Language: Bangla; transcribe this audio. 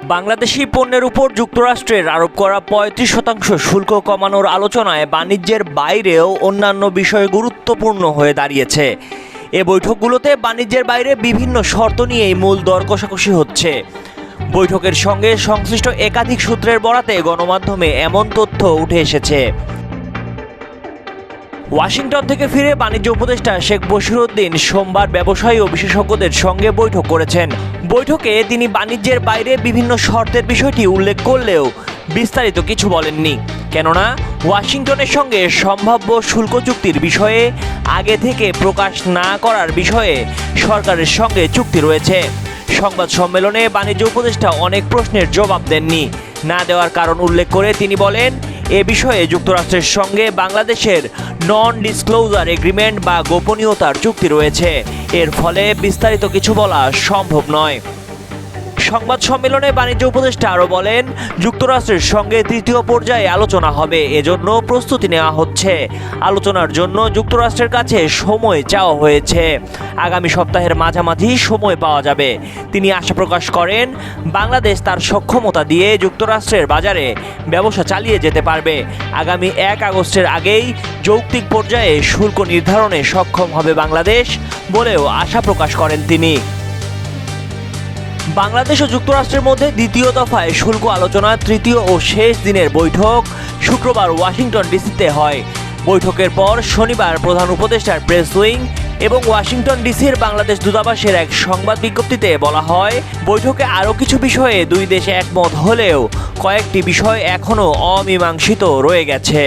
বাংলাদেশি পণ্যের উপর যুক্তরাষ্ট্রের আরোপ করা ৩৫% শুল্ক কমানোর আলোচনায় বাণিজ্যের বাইরেও অন্যান্য বিষয় গুরুত্বপূর্ণ হয়ে দাঁড়িয়েছে। এ বৈঠকগুলোতে বাণিজ্যের বাইরে বিভিন্ন শর্ত নিয়েই মূল দর কষাকষি হচ্ছে। বৈঠকের সঙ্গে সংশ্লিষ্ট একাধিক সূত্রের বরাতে গণমাধ্যমে এমন তথ্য উঠে এসেছে। ওয়াশিংটন থেকে ফিরে বাণিজ্য উপদেষ্টা শেখ বশিরউদ্দিন সোমবার ব্যবসায়ী ও বিশেষজ্ঞদের সঙ্গে বৈঠক করেছেন। বৈঠকে তিনি বাণিজ্যের বাইরে বিভিন্ন শর্তের বিষয়টি উল্লেখ করলেও বিস্তারিত কিছু বলেননি, কেননা ওয়াশিংটনের সঙ্গে সম্ভাব্য শুল্ক চুক্তির বিষয়ে আগে থেকে প্রকাশ না করার বিষয়ে সরকারের সঙ্গে চুক্তি রয়েছে। সংবাদ সম্মেলনে বাণিজ্য উপদেষ্টা অনেক প্রশ্নের জবাব দেননি। না দেওয়ার কারণ উল্লেখ করে তিনি বলেন, এ বিষয়ে যুক্তরাষ্ট্রের সঙ্গে বাংলাদেশের নন ডিসক্লোজার এগ্রিমেন্ট বা গোপনীয়তার চুক্তি রয়েছে। এর ফলে বিস্তারিত কিছু বলা সম্ভব নয়। সংবাদ সম্মেলনে বাণিজ্য উপদেষ্টা আরও বলেন, যুক্তরাষ্ট্রের সঙ্গে তৃতীয় পর্যায়ে আলোচনা হবে, এজন্য প্রস্তুতি নেওয়া হচ্ছে। আলোচনার জন্য যুক্তরাষ্ট্রের কাছে সময় চাওয়া হয়েছে। আগামী সপ্তাহের মাঝামাঝি সময় পাওয়া যাবে। তিনি আশা প্রকাশ করেন, বাংলাদেশ তার সক্ষমতা দিয়ে যুক্তরাষ্ট্রের বাজারে ব্যবসা চালিয়ে যেতে পারবে। আগামী ১ আগস্টের আগেই যৌক্তিক পর্যায়ে শুল্ক নির্ধারণে সক্ষম হবে বাংলাদেশ বলেও আশা প্রকাশ করেন তিনি। বাংলাদেশ ও যুক্তরাষ্ট্রের মধ্যে দ্বিতীয় দফায় শুল্ক আলোচনার তৃতীয় ও শেষ দিনের বৈঠক শুক্রবার ওয়াশিংটন ডিসিতে হয়। বৈঠকের পর শনিবার প্রধান উপদেষ্টার প্রেস উইং এবং ওয়াশিংটন ডিসির বাংলাদেশ দূতাবাসের এক সংবাদ বিজ্ঞপ্তিতে বলা হয়, বৈঠকে আরও কিছু বিষয়ে দুই দেশে একমত হলেও কয়েকটি বিষয় এখনও অমীমাংসিত রয়ে গেছে।